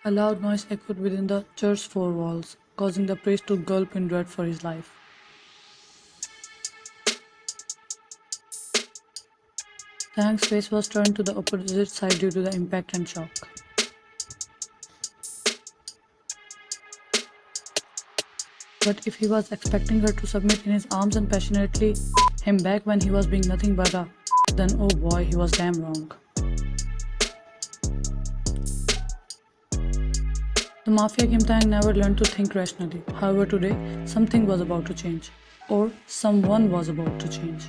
A loud noise echoed within the church's four walls, causing the priest to gulp in dread for his life. Taehyung's face was turned to the opposite side due to the impact and shock. But if he was expecting her to submit in his arms and passionately him back when he was being nothing but a, then oh boy, he was damn wrong. The Mafia Kim Taehyung never learned to think rationally. However, today, something was about to change. Or someone was about to change.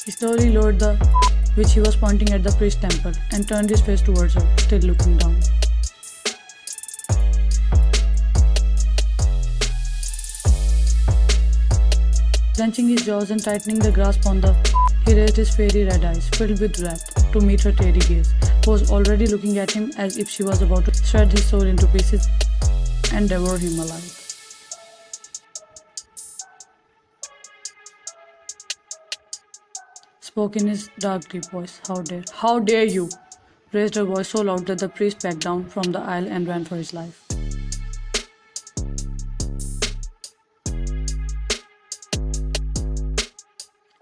He slowly lowered the which he was pointing at the priest's temple and turned his face towards her, still looking down. Clenching his jaws and tightening the grasp on the, he raised his fiery red eyes, filled with wrath, to meet her teary gaze, who was already looking at him as if she was about to shred his soul into pieces and devour him alive. Spoke in his dark, deep voice, how dare you! Raised her voice so loud that the priest backed down from the aisle and ran for his life.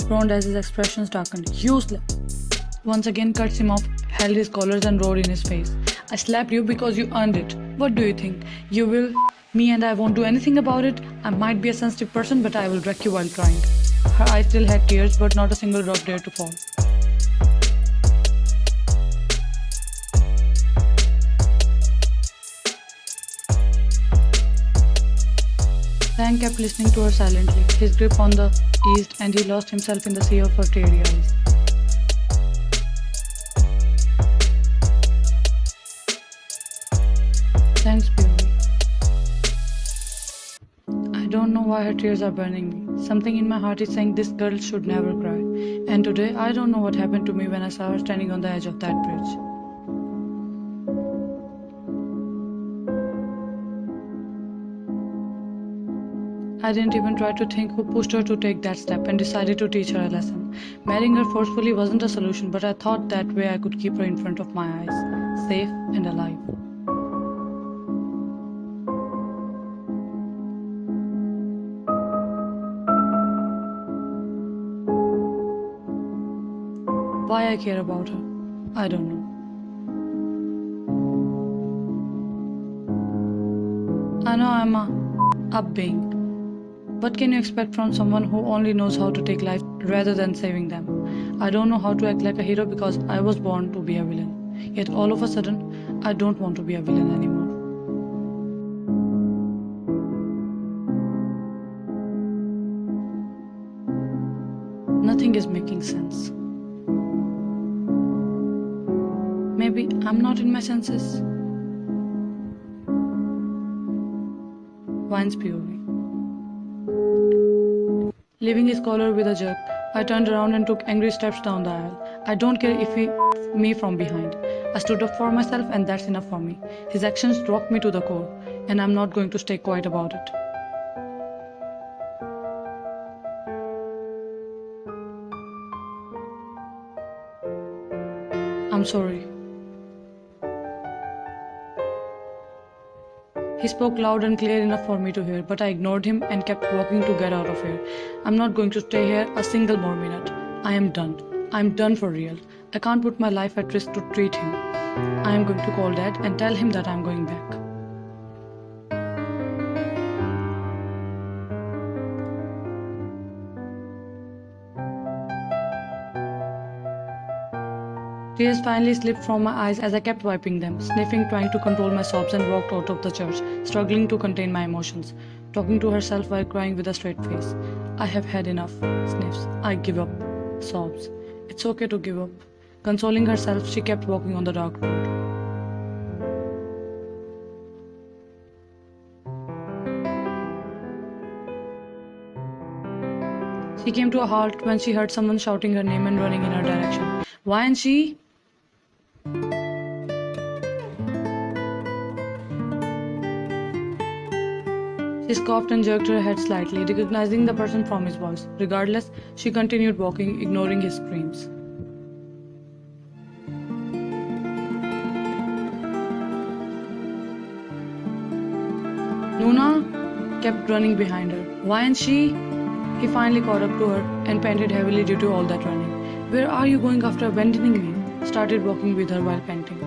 Frowned as his expressions darkened. Useless! Once again cuts him off, held his collars and roared in his face. I slapped you because you earned it. What do you think? You will? Me and I won't do anything about it? I might be a sensitive person, but I will wreck you while trying. Her eyes still had tears, but not a single drop dared to fall. Tang kept listening to her silently, his grip on the eased, and he lost himself in the sea of her teary eyes. Thanks, Puri. I don't know why her tears are burning me. Something in my heart is saying this girl should never cry. And today, I don't know what happened to me when I saw her standing on the edge of that bridge. I didn't even try to think who pushed her to take that step and decided to teach her a lesson. Marrying her forcefully wasn't a solution, but I thought that way I could keep her in front of my eyes, safe and alive. Why I care about her, I don't know. I know I'm a being. What can you expect from someone who only knows how to take life rather than saving them? I don't know how to act like a hero because I was born to be a villain. Yet all of a sudden, I don't want to be a villain anymore. Nothing is making sense. Maybe I'm not in my senses. Whines POV. Leaving his collar with a jerk, I turned around and took angry steps down the aisle. I don't care if he me from behind. I stood up for myself and that's enough for me. His actions rocked me to the core, and I'm not going to stay quiet about it. I'm sorry. He spoke loud and clear enough for me to hear, but I ignored him and kept walking to get out of here. I'm not going to stay here a single more minute. I am done. I'm done for real. I can't put my life at risk to treat him. I am going to call Dad and tell him that I'm going back. Tears finally slipped from my eyes as I kept wiping them, sniffing, trying to control my sobs, and walked out of the church, struggling to contain my emotions, talking to herself while crying with a straight face. I have had enough. Sniffs. I give up. Sobs. It's okay to give up. Consoling herself, she kept walking on the dark road. She came to a halt when she heard someone shouting her name and running in her direction. Why and she? She scoffed and jerked her head slightly, recognizing the person from his voice. Regardless, she continued walking, ignoring his screams. kept running behind her. Why and she? He finally caught up to her and panted heavily due to all that running. Where are you going after abandoning me? Started walking with her while panting.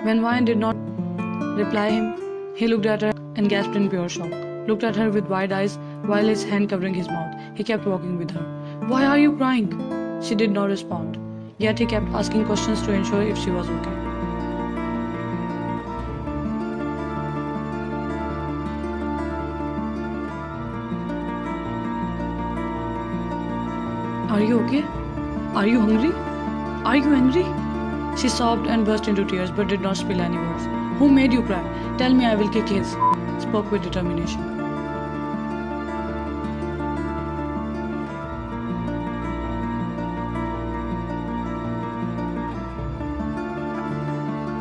When Wine did not reply him, he looked at her and gasped in pure shock. Looked at her with wide eyes while his hand covering his mouth. He kept walking with her. Why are you crying? She did not respond. Yet he kept asking questions to ensure if she was okay. Are you okay? Are you hungry? Are you angry? She sobbed and burst into tears but did not spill any words. Who made you cry? Tell me, I will kick his. Spoke with determination.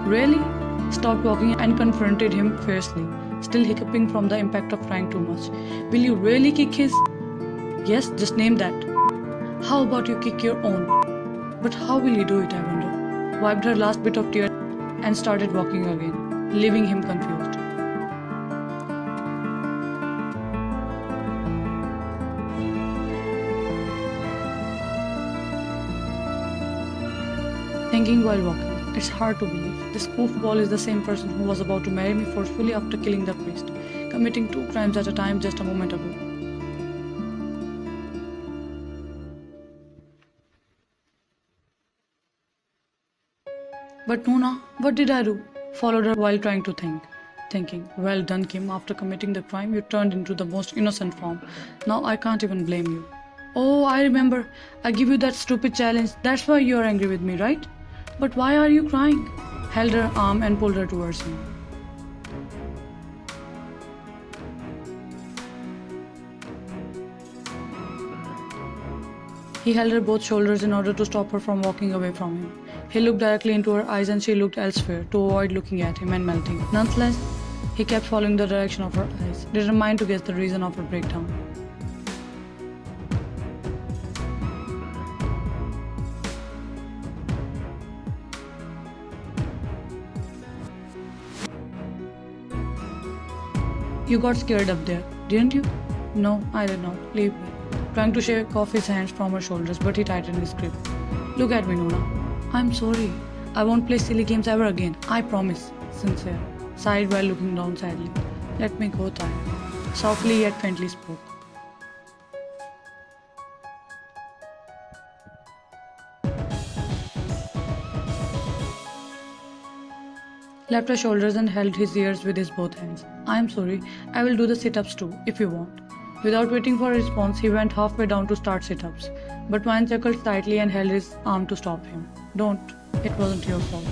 Really? Stopped walking and confronted him fiercely, still hiccuping from the impact of crying too much. Will you really kick his? Yes, just name that. How about you kick your own? But how will you do it, I wonder? Wiped her last bit of tear and started walking again, leaving him confused. Thinking while walking. It's hard to believe. This goofball is the same person who was about to marry me forcefully after killing the priest, committing 2 crimes at a time just a moment ago. But Nuna, what did I do? Followed her while trying to think. Thinking, well done, Kim. After committing the crime, you turned into the most innocent form. Now I can't even blame you. Oh, I remember. I give you that stupid challenge. That's why you're angry with me, right? But why are you crying? Held her arm and pulled her towards him. He held her both shoulders in order to stop her from walking away from him. He looked directly into her eyes and she looked elsewhere to avoid looking at him and melting. Nonetheless, he kept following the direction of her eyes, determined to guess the reason of her breakdown. You got scared up there, didn't you? No, I did not. Leave me. Trying to shake off his hands from her shoulders, but he tightened his grip. Look at me, Nuna. I'm sorry. I won't play silly games ever again. I promise. Sincere. Sighed while looking down sadly. Let me go, Taehyung. Softly yet faintly spoke. Left her shoulders and held his ears with his both hands. I'm sorry. I will do the sit-ups too, if you want. Without waiting for a response, he went halfway down to start sit-ups. But Wine chuckled tightly and held his arm to stop him. Don't. It wasn't your fault.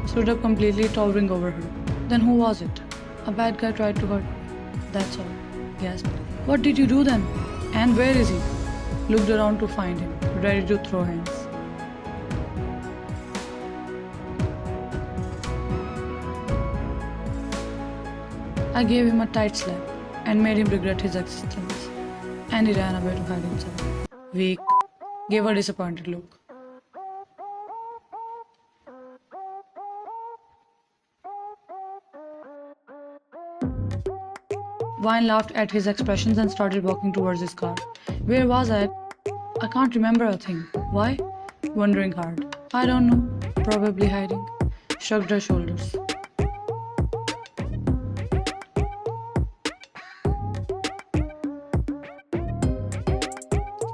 Stood up completely, towering over her. Then who was it? A bad guy tried to hurt me. That's all. Gasped. What did you do then? And where is he? Looked around to find him, ready to throw hands. I gave him a tight slap and made him regret his existence. And he ran away to hide himself. Weak. Gave a disappointed look. Vine laughed at his expressions and started walking towards his car. Where was I? I can't remember a thing. Why? Wondering hard. I don't know. Probably hiding. Shrugged her shoulders.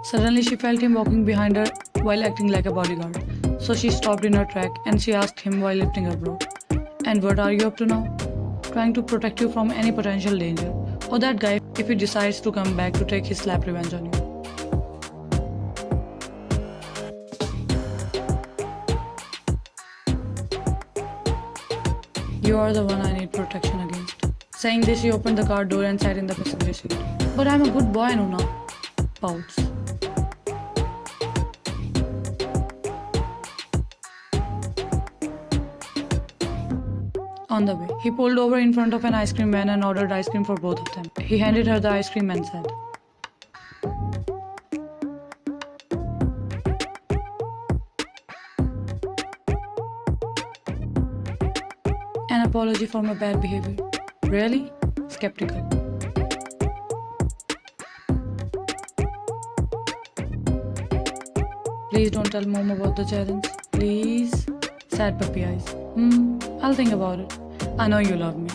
Suddenly she felt him walking behind her while acting like a bodyguard. So she stopped in her track and she asked him while lifting her bro. And what are you up to now? Trying to protect you from any potential danger. Or that guy if he decides to come back to take his slap revenge on you. You are the one I need protection against. Saying this, she opened the car door and sat in the passenger seat. But I'm a good boy, Nuna. Pouts. On the way, he pulled over in front of an ice cream van and ordered ice cream for both of them. He handed her the ice cream and said, "An apology for my bad behavior." Really? Skeptical. "Please don't tell mom about the challenge. Please." Sad puppy eyes. I'll think about it. I know you love me.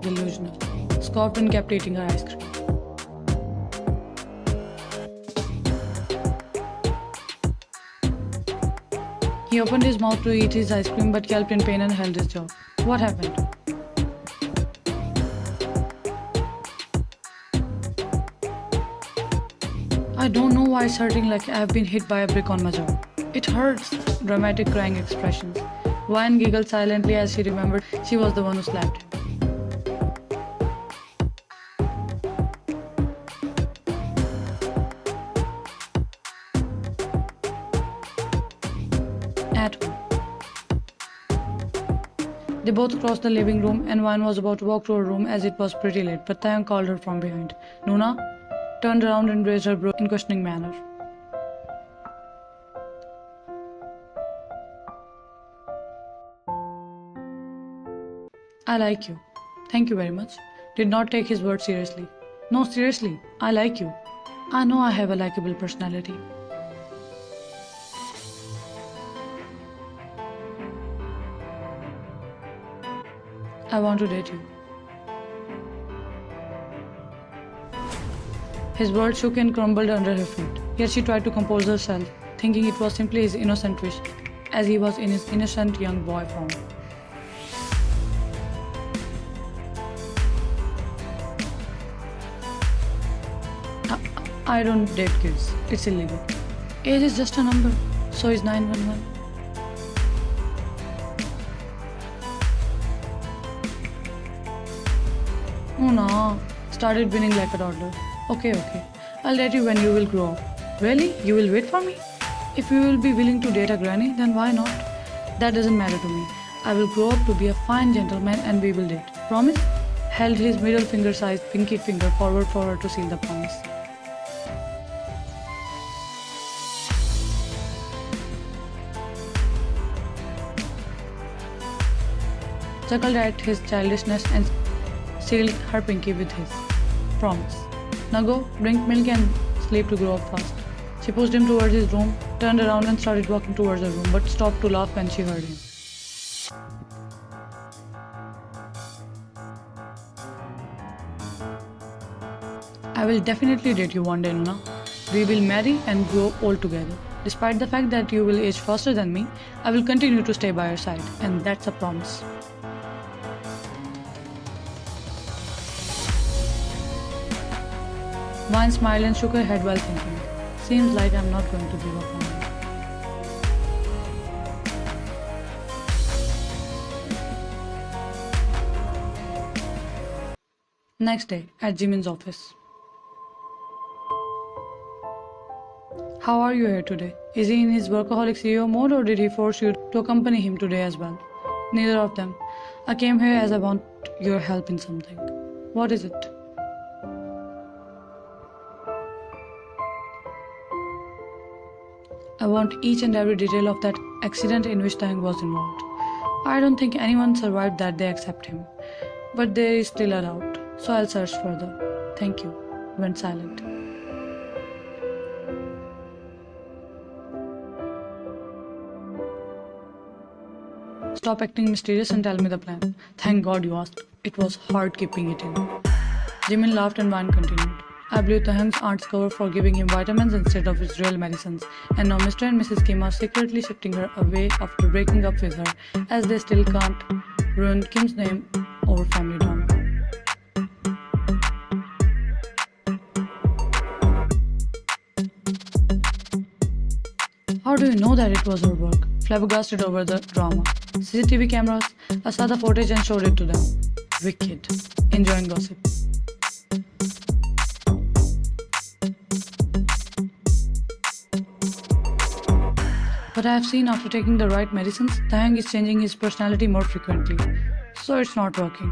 Delusional. Scoffed and kept eating her ice cream. He opened his mouth to eat his ice cream but yelped in pain and held his jaw. What happened? I don't know why it's hurting like I've been hit by a brick on my jaw. It hurts. Dramatic crying expressions. Wine giggled silently as she remembered she was the one who slapped him. At home. They both crossed the living room and Wine was about to walk to her room as it was pretty late, but Taehyung called her from behind. Nuna turned around and raised her brow in questioning manner. "I like you." "Thank you very much." Did not take his words seriously. "No, seriously, I like you. I know I have a likable personality." "I want to date you." His words shook and crumbled under her feet. Yet she tried to compose herself, thinking it was simply his innocent wish, as he was in his innocent young boy form. I don't date kids. It's illegal. Age is just a number. So is 911. Oh no. Started winning like a toddler. Okay. I'll date you when you will grow up. Really? You will wait for me? If you will be willing to date a granny, then why not? That doesn't matter to me. I will grow up to be a fine gentleman and we will date. Promise? Held his middle finger-sized pinky finger forward for her to seal the promise. Chuckled at his childishness and sealed her pinky with his promise. "Now go, drink milk and sleep to grow up fast." She pushed him towards his room, turned around and started walking towards the room, but stopped to laugh when she heard him. "I will definitely date you one day, Nuna. We will marry and grow old together. Despite the fact that you will age faster than me, I will continue to stay by your side, and that's a promise." Vine smiled and shook her head while thinking, "Seems like I'm not going to give up on you." Next day, at Jimin's office. "How are you here today? Is he in his workaholic CEO mode or did he force you to accompany him today as well?" "Neither of them. I came here as I want your help in something." "What is it?" "I want each and every detail of that accident in which Taehyung was involved. I don't think anyone survived that day except him. But there is still a doubt, so I'll search further. Thank you." Went silent. "Stop acting mysterious and tell me the plan." "Thank God you asked. It was hard keeping it in." Jimin laughed and Vine continued. "I blew Taehyung's aunt's cover for giving him vitamins instead of his real medicines, and now Mr. and Mrs. Kim are secretly shifting her away after breaking up with her, as they still can't ruin Kim's name over family drama." "How do you know that it was her work?" Flabbergasted over the drama. "CCTV cameras. I saw the footage and showed it to them." Wicked. Enjoying gossip. "But I have seen after taking the right medicines, Taehyung is changing his personality more frequently. So it's not working.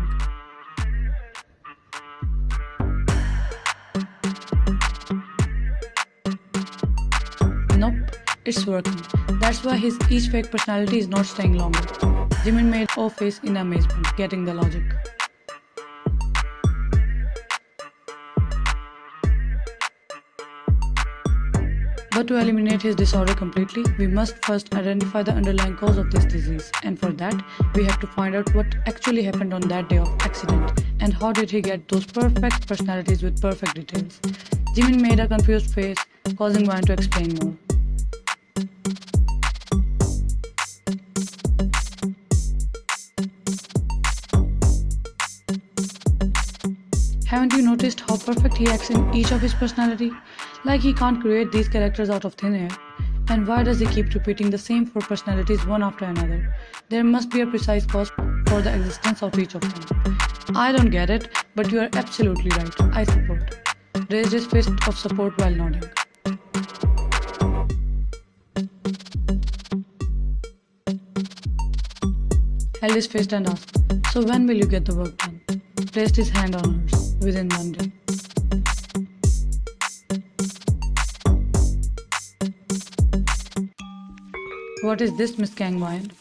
Nope, it's working. That's why his each fake personality is not staying longer. Jimin made O face in amazement, getting the logic. But to eliminate his disorder completely, we must first identify the underlying cause of this disease. And for that, we have to find out what actually happened on that day of accident and how did he get those perfect personalities with perfect details. Jimin made a confused face, causing Wayne to explain more. Haven't you noticed how perfect he acts in each of his personality? Like he can't create these characters out of thin air. And why does he keep repeating the same four personalities one after another? There must be a precise cause for the existence of each of them. I don't get it, but you are absolutely right. I support. Raised his fist of support while nodding. Held his fist and asked, "So when will you get the work done?" Placed his hand on hers. Within Monday. What is this, Miss Kangwine?